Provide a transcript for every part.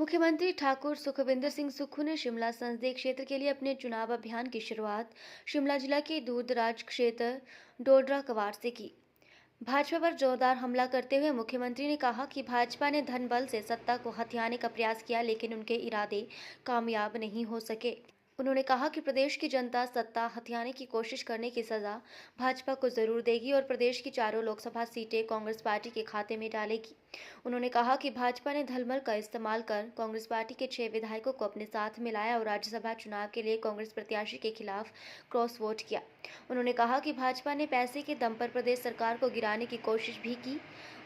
मुख्यमंत्री ठाकुर सुखविंदर सिंह सुक्खू ने शिमला संसदीय क्षेत्र के लिए अपने चुनाव अभियान की शुरुआत शिमला जिला के दूरदराज क्षेत्र डोडरा कवाड़ से की। भाजपा पर जोरदार हमला करते हुए मुख्यमंत्री ने कहा कि भाजपा ने धन बल से सत्ता को हथियाने का प्रयास किया, लेकिन उनके इरादे कामयाब नहीं हो सके। उन्होंने कहा कि प्रदेश की जनता सत्ता हथियाने की कोशिश करने की सजा भाजपा को जरूर देगी और प्रदेश की चारों लोकसभा सीटें कांग्रेस पार्टी के खाते में डालेगी। उन्होंने कहा कि भाजपा ने धनबल का इस्तेमाल कर कांग्रेस पार्टी के 6 विधायकों को अपने साथ मिलाया और राज्यसभा चुनाव के लिए कांग्रेस प्रत्याशी के खिलाफ क्रॉस वोट किया। उन्होंने कहा कि भाजपा ने पैसे के दम पर प्रदेश सरकार को गिराने की कोशिश भी की।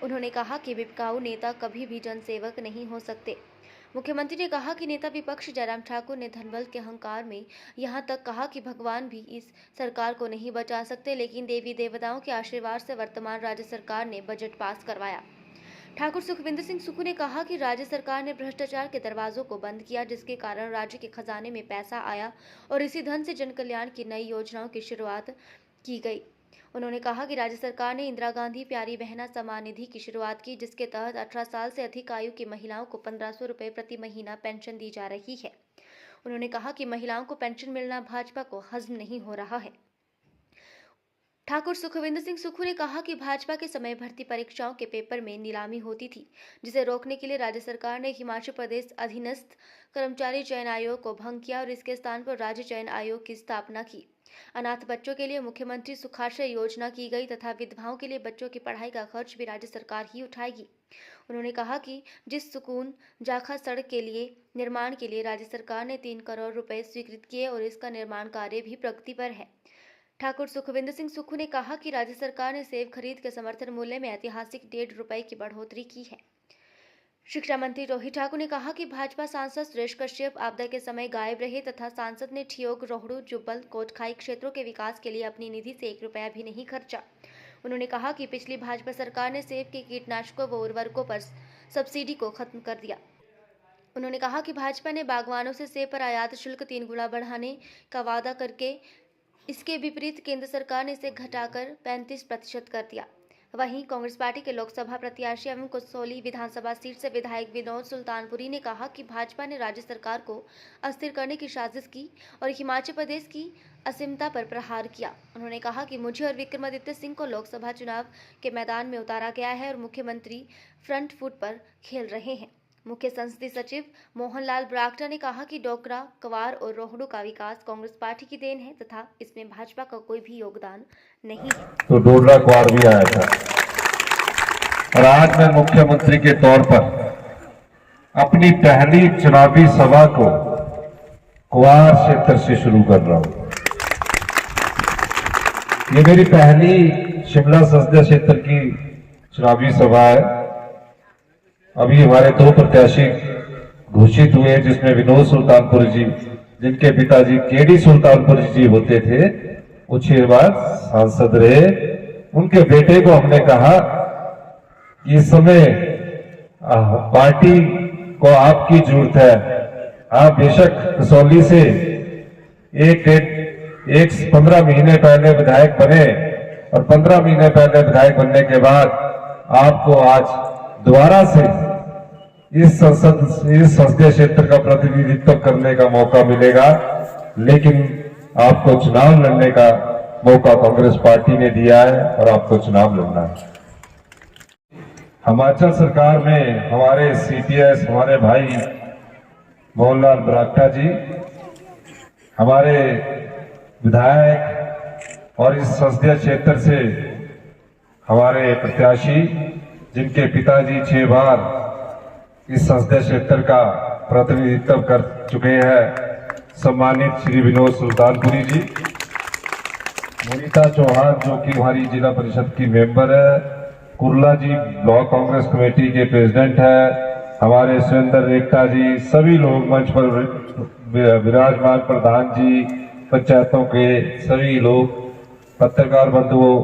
उन्होंने कहा कि बिकाऊ नेता कभी भी जनसेवक नहीं हो सकते। मुख्यमंत्री ने कहा कि नेता विपक्ष जयराम ठाकुर ने धनबल के अहंकार में यहां तक कहा कि भगवान भी इस सरकार को नहीं बचा सकते, लेकिन देवी देवताओं के आशीर्वाद से वर्तमान राज्य सरकार ने बजट पास करवाया। ठाकुर सुखविंदर सिंह सुक्खू ने कहा कि राज्य सरकार ने भ्रष्टाचार के दरवाजों को बंद किया, जिसके कारण राज्य के खजाने में पैसा आया और इसी धन से जनकल्याण की नई योजनाओं की शुरुआत की गई। उन्होंने कहा कि राज्य सरकार ने इंदिरा गांधी प्यारी बहना सम्मान निधि की शुरुआत की, जिसके तहत 18 साल से अधिक आयु की महिलाओं को 1500 रुपये प्रति महीना पेंशन दी जा रही है। उन्होंने कहा कि महिलाओं को पेंशन मिलना भाजपा को हजम नहीं हो रहा है। ठाकुर सुखविंदर सिंह सुक्खू ने कहा कि भाजपा के समय भर्ती परीक्षाओं के पेपर में नीलामी होती थी, जिसे रोकने के लिए राज्य सरकार ने हिमाचल प्रदेश अधीनस्थ कर्मचारी चयन आयोग को भंग किया और इसके स्थान पर राज्य चयन आयोग की स्थापना की। अनाथ बच्चों के लिए मुख्यमंत्री सुखाश्रय योजना की गई तथा विधवाओं के लिए बच्चों की पढ़ाई का खर्च भी राज्य सरकार ही उठाएगी। उन्होंने कहा कि जिस सुकून जाखा सड़क के लिए निर्माण के लिए राज्य सरकार ने 3 करोड़ रुपए स्वीकृत किए और इसका निर्माण कार्य भी प्रगति पर है। ठाकुर सुखविंदर सिंह सुक्खू ने कहा कि राज्य सरकार ने सेब खरीद के समर्थन मूल्य में ऐतिहासिक 1.5 रुपए की बढ़ोतरी की है। शिक्षा मंत्री रोहित ठाकुर ने कहा कि भाजपा सांसद सुरेश कश्यप आपदा के समय गायब रहे तथा सांसद ने ठियोग, रोहड़ू, जुब्बल, कोटखाई क्षेत्रों के विकास के लिए अपनी निधि से 1 रुपया भी नहीं खर्चा। उन्होंने कहा कि पिछली भाजपा सरकार ने सेब के कीटनाशकों व उर्वरकों पर सब्सिडी को खत्म कर दिया। उन्होंने कहा कि भाजपा ने बागवानों से सेब पर आयात शुल्क 3 गुना बढ़ाने का वादा करके इसके विपरीत केंद्र सरकार ने इसे घटाकर 35% कर दिया। वहीं कांग्रेस पार्टी के लोकसभा प्रत्याशी एवं कसौली विधानसभा सीट से विधायक विनोद सुल्तानपुरी ने कहा कि भाजपा ने राज्य सरकार को अस्थिर करने की साजिश की और हिमाचल प्रदेश की असीमता पर प्रहार किया। उन्होंने कहा कि मुझे और विक्रमादित्य सिंह को लोकसभा चुनाव के मैदान में उतारा गया है और मुख्यमंत्री फ्रंट फुट पर खेल रहे हैं। मुख्य संसदीय सचिव मोहनलाल ब्राक्टा ने कहा कि डोगरा, कवार और रोहड़ू का विकास कांग्रेस पार्टी की देन है तथा इसमें भाजपा का कोई भी योगदान नहीं है। तो डोगरा कवार भी आया था और आज मैं मुख्यमंत्री के तौर पर अपनी पहली चुनावी सभा को कवार क्षेत्र से शुरू कर रहा हूं। ये मेरी पहली शिमला संसदीय क्षेत्र की चुनावी सभा है। अभी हमारे 2 प्रत्याशी घोषित हुए, जिसमें विनोद सुल्तानपुरी जी, जिनके पिताजी केडी सुल्तानपुरी जी होते थे, वो 6 बार सांसद रहे। उनके बेटे को हमने कहा कि इस समय पार्टी को आपकी जरूरत है। आप बेशक कसौली से एक 15 महीने पहले विधायक बने और 15 महीने पहले विधायक बनने के बाद आपको आज दोबारा से इस संसदीय क्षेत्र का प्रतिनिधित्व करने का मौका मिलेगा, लेकिन आपको चुनाव लड़ने का मौका कांग्रेस पार्टी ने दिया है और आपको चुनाव लड़ना है। हिमाचल सरकार में हमारे सीपीएस, हमारे भाई मोहनलाल ब्राक्टा जी, हमारे विधायक और इस संसदीय क्षेत्र से हमारे प्रत्याशी, जिनके पिताजी 6 बार इस संसदीय क्षेत्र का प्रतिनिधित्व कर चुके हैं, सम्मानित श्री विनोद सुल्तानपुरी जी, मोनिता चौहान जो कि हमारी जिला परिषद की मेंबर है, कुर्ला जी ब्लॉक कांग्रेस कमेटी के प्रेसिडेंट है, हमारे सुरेंद्र रेखा जी, सभी लोग मंच पर विराजमान, प्रधान जी, पंचायतों के सभी लोग, पत्रकार बंधुओं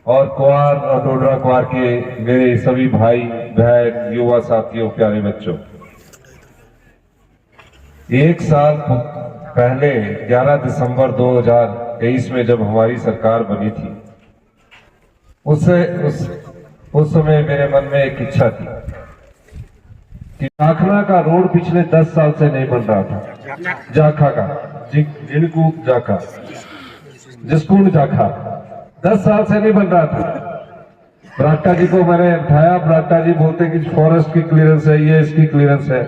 और कुआर और डोडरा कुआर के मेरे सभी भाई बहन, युवा साथियों, प्यारे बच्चों, 1 साल पहले 11 दिसंबर 2023 में जब हमारी सरकार बनी थी, उस समय मेरे मन में एक इच्छा थी कि जाखना का रोड पिछले 10 साल से नहीं बन रहा था। जाखा का जिनकूट जाखा जिसकुंड जाखा 10 साल से नहीं बन रहा था। बराटा जी को मैंने उठाया, बराटा जी बोलते कि फॉरेस्ट की क्लियरेंस है, ये इसकी क्लियरेंस है।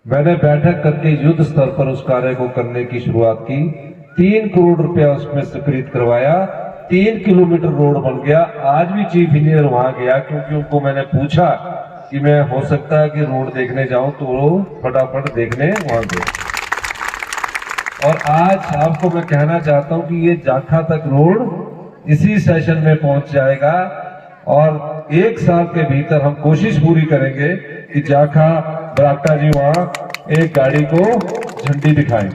मैंने बैठक करके युद्ध स्तर पर उस कार्य को करने की शुरुआत की। 3 करोड़ रुपया उसमें स्वीकृत करवाया, 3 किलोमीटर रोड बन गया। आज भी चीफ इंजीनियर वहां गया, क्योंकि उनको मैंने पूछा कि मैं हो सकता है कि रोड देखने जाऊं, तो वो फटाफट देखने वहां गए। और आज आपको मैं कहना चाहता हूं कि ये जाखा तक रोड इसी सेशन में पहुंच जाएगा और 1 साल के भीतर हम कोशिश पूरी करेंगे कि जाखा बराटा जी वहां एक गाड़ी को झंडी दिखाएं।